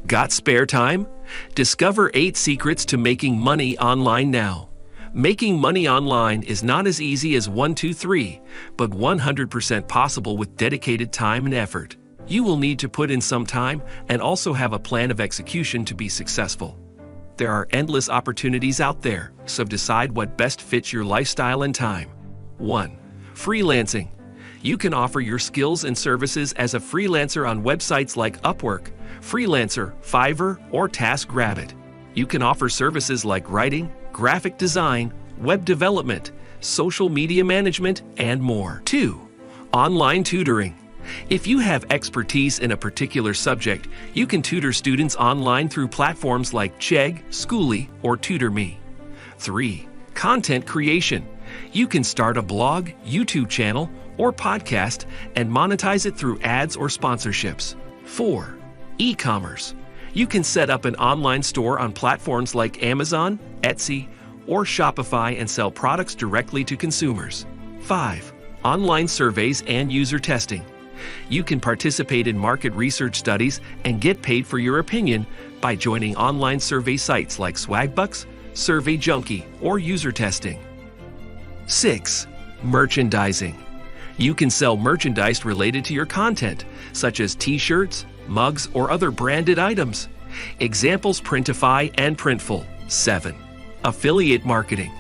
Got spare time? Discover 8 secrets to making money online now. Making money online is not as easy as 1, 2, 3, but 100% possible with dedicated time and effort. You will need to put in some time and also have a plan of execution to be successful. There are endless opportunities out there, so decide what best fits your lifestyle and time. 1. Freelancing. You can offer your skills and services as a freelancer on websites like Upwork, Freelancer, Fiverr, or TaskRabbit. You can offer services like writing, graphic design, web development, social media management, and more. 2. Online tutoring. If you have expertise in a particular subject, you can tutor students online through platforms like Chegg, Schooly, or TutorMe. 3. Content creation. You can start a blog, YouTube channel, or podcast and monetize it through ads or sponsorships. 4. E-commerce. You can set up an online store on platforms like Amazon, Etsy, or Shopify and sell products directly to consumers. 5. Online surveys and user testing. You can participate in market research studies and get paid for your opinion by joining online survey sites like Swagbucks, Survey Junkie, or User Testing. 6. Merchandising. You can sell merchandise related to your content, such as t-shirts, mugs, or other branded items. Examples: Printify and Printful. 7. Affiliate marketing.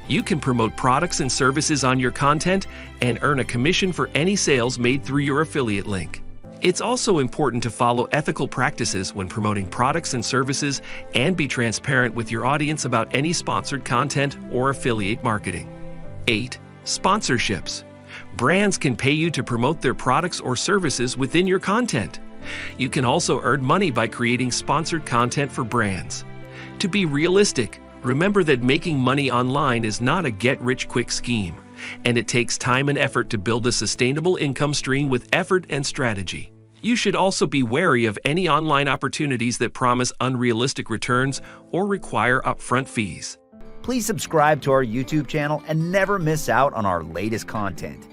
You can promote products and services on your content and earn a commission for any sales made through your affiliate link. It's also important to follow ethical practices when promoting products and services and be transparent with your audience about any sponsored content or affiliate marketing. 8. Sponsorships. Brands can pay you to promote their products or services within your content. You can also earn money by creating sponsored content for brands. To be realistic, remember that making money online is not a get-rich-quick scheme, and it takes time and effort to build a sustainable income stream with effort and strategy. You should also be wary of any online opportunities that promise unrealistic returns or require upfront fees. Please subscribe to our YouTube channel and never miss out on our latest content.